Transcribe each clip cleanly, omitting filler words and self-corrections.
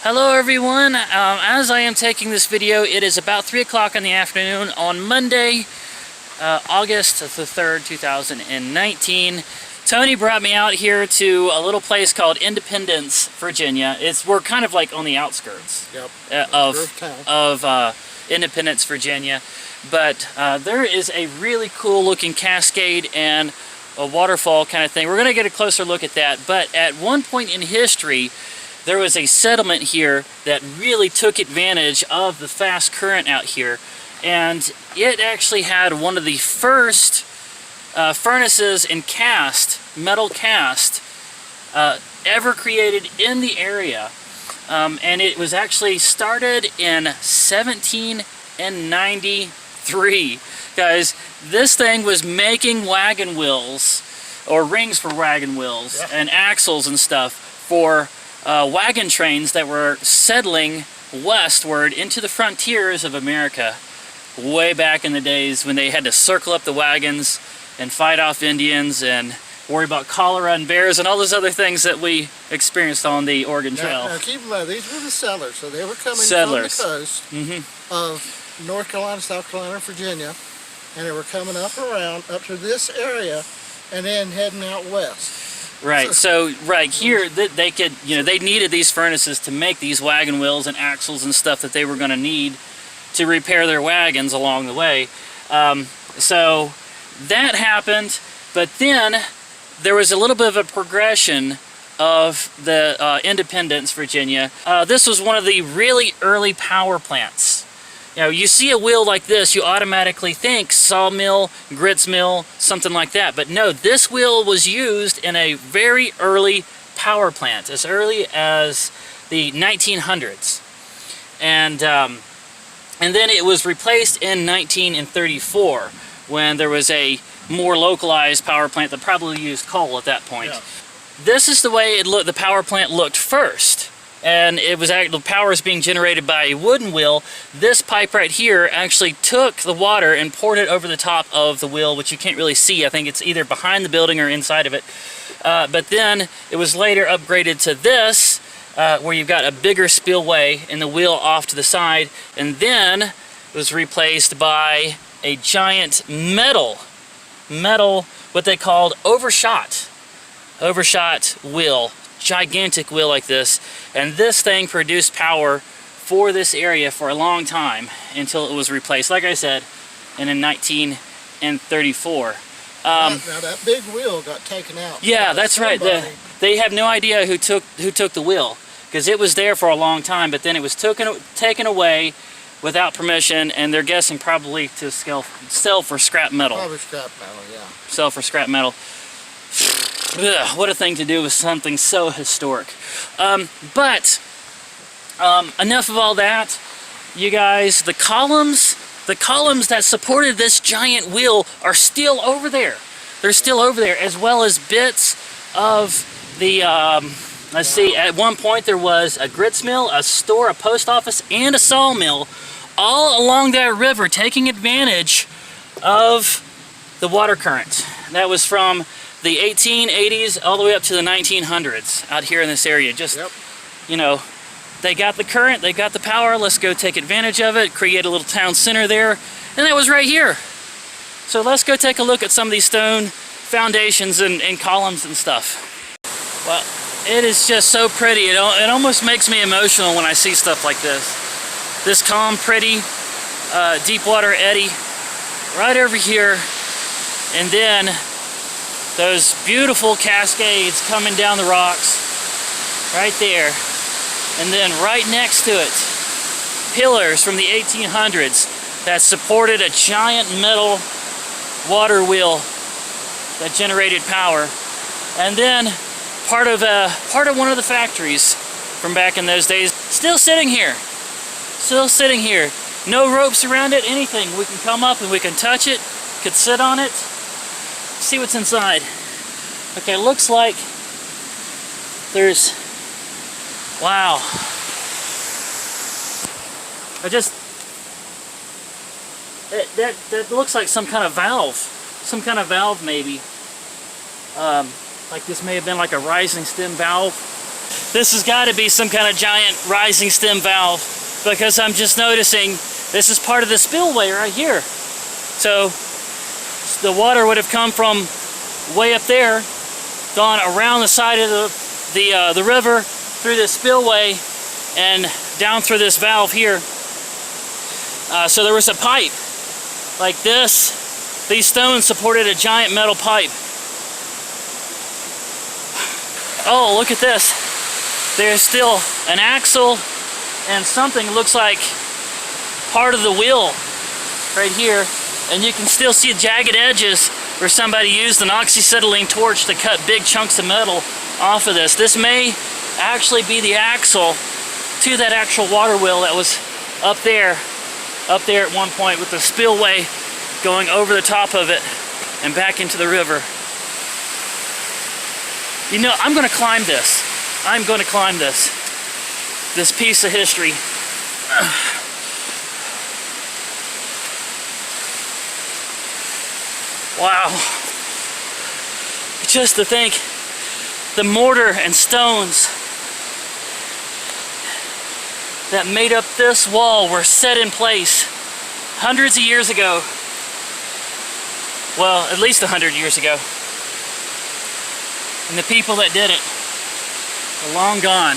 Hello everyone, as I am taking this video, it is about 3 o'clock in the afternoon on Monday, August the 3rd, 2019. Tony brought me out here to a little place called Independence, Virginia. We're kind of like on the outskirts of Independence, Virginia. But there is a really cool looking cascade and a waterfall kind of thing. We're going to get a closer look at that. But at one point in history, there was a settlement here that really took advantage of the fast current out here. And it actually had one of the first furnaces and metal cast, ever created in the area. And it was actually started in 1793. Guys, this thing was making wagon wheels, or rings for wagon wheels, and axles and stuff for wagon trains that were settling westward into the frontiers of America way back in the days when they had to circle up the wagons and fight off Indians and worry about cholera and bears and all those other things that we experienced on the Oregon Trail. Now keep in mind, these were the settlers, so they were coming from the coast of North Carolina, South Carolina, Virginia, and they were coming up to this area and then heading out west. Right, so right here, they could, they needed these furnaces to make these wagon wheels and axles and stuff that they were going to need to repair their wagons along the way. So that happened, but then there was a little bit of a progression of the Independence, Virginia. This was one of the really early power plants. You see a wheel like this, you automatically think sawmill, grits mill, something like that. But no, this wheel was used in a very early power plant, as early as the 1900s. And then it was replaced in 1934, when there was a more localized power plant that probably used coal at that point. Yeah. This is the way the power plant looked first. And it was the power is being generated by a wooden wheel. This pipe right here actually took the water and poured it over the top of the wheel, which you can't really see. I think it's either behind the building or inside of it. But then it was later upgraded to this, where you've got a bigger spillway and the wheel off to the side. And then it was replaced by a giant metal, what they called Overshot wheel. Gigantic wheel like this, and this thing produced power for this area for a long time until it was replaced, like I said, in 1934. Now that big wheel got taken out. Yeah, that's right. They have no idea who took the wheel, because it was there for a long time, but then it was taken away without permission, and they're guessing probably to sell for scrap metal. Probably scrap metal, yeah. Sell for scrap metal. Ugh, what a thing to do with something so historic. But enough of all that, you guys. The columns that supported this giant wheel are still over there. They're still over there, as well as bits of the, let's see, at one point there was a grits mill, a store, a post office, and a sawmill, all along that river, taking advantage of the water current. That was from the 1880s all the way up to the 1900s out here in this area. Just, they got the current, they got the power, let's go take advantage of it, create a little town center there, and that was right here. So let's go take a look at some of these stone foundations and columns and stuff. Well, it is just so pretty. It almost makes me emotional when I see stuff like this. This calm, pretty, deep water eddy right over here, and then those beautiful cascades coming down the rocks right there. And then right next to it, pillars from the 1800s that supported a giant metal water wheel that generated power. And then part of one of the factories from back in those days, still sitting here. Still sitting here. No ropes around it, anything. We can come up and we can touch it, could sit on it. See what's inside. Okay, looks like there's, wow. That looks like some kind of valve maybe. Like this may have been like a rising stem valve. This has got to be some kind of giant rising stem valve, because I'm just noticing this is part of the spillway right here. So the water would have come from way up there, gone around the side of the river, through this spillway, and down through this valve here. So there was a pipe like this. These stones supported a giant metal pipe. Oh, look at this. There's still an axle and something looks like part of the wheel right here. And you can still see jagged edges where somebody used an oxyacetylene torch to cut big chunks of metal off of this. This may actually be the axle to that actual water wheel that was up there at one point, with the spillway going over the top of it and back into the river. You know, I'm going to climb this. I'm going to climb this piece of history. Wow. Just to think, the mortar and stones that made up this wall were set in place hundreds of years ago. Well, at least 100 years ago. And the people that did it are long gone.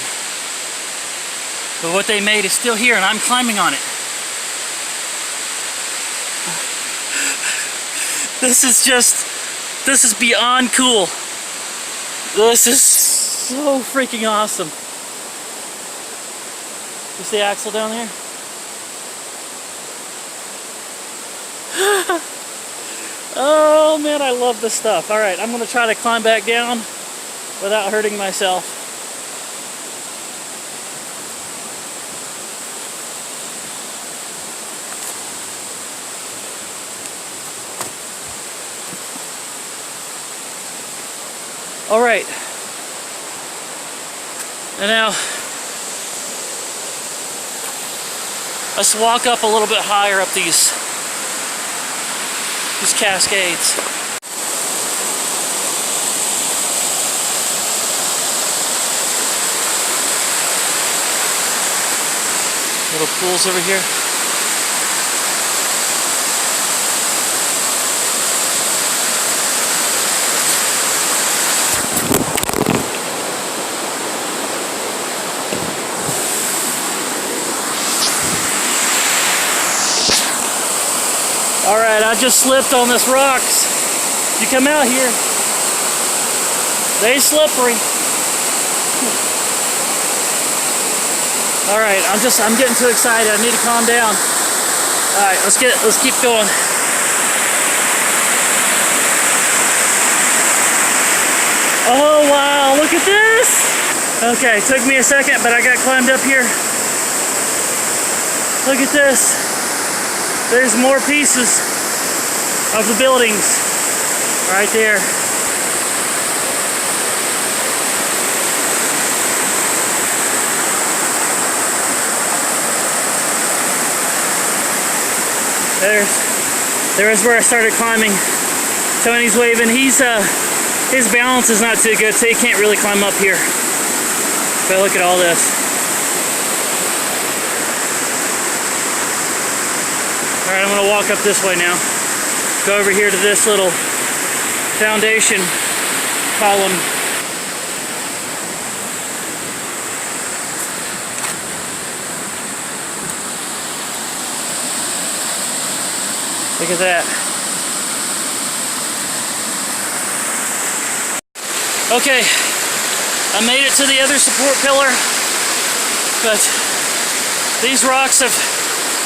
But what they made is still here, and I'm climbing on it. This is beyond cool. This is so freaking awesome. You see the axle down there? Oh man, I love this stuff. All right, I'm gonna try to climb back down without hurting myself. All right, and now let's walk up a little bit higher up these cascades. Little pools over here. Alright, I just slipped on this rocks. You come out here, they slippery. Alright, I'm getting too excited. I need to calm down. Alright, let's keep going. Oh wow, look at this! Okay, took me a second, but I got climbed up here. Look at this. There's more pieces of the buildings right there. There's where I started climbing. Tony's waving. His balance is not too good, so he can't really climb up here. But look at all this. Alright, I'm going to walk up this way now. Go over here to this little foundation column. Look at that. Okay, I made it to the other support pillar, but these rocks have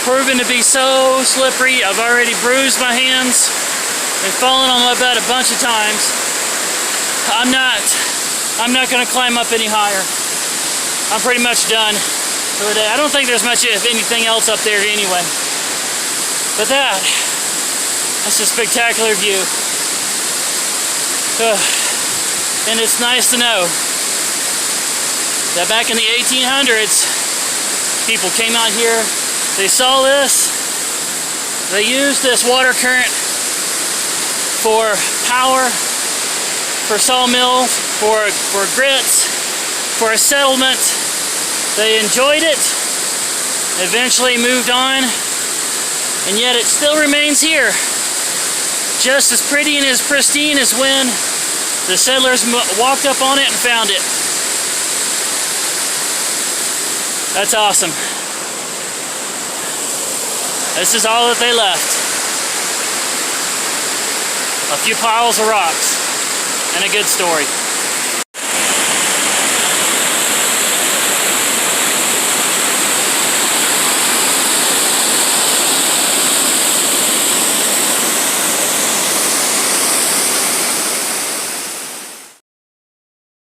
proven to be so slippery. I've already bruised my hands and fallen on my butt a bunch of times. I'm not going to climb up any higher. I'm pretty much done for the day. I don't think there's much of anything else up there anyway. But that's a spectacular view. And it's nice to know that back in the 1800s, people came out here. They saw this, they used this water current for power, for sawmills, for grits, for a settlement. They enjoyed it, eventually moved on, and yet it still remains here. Just as pretty and as pristine as when the settlers walked up on it and found it. That's awesome. This is all that they left. A few piles of rocks and a good story.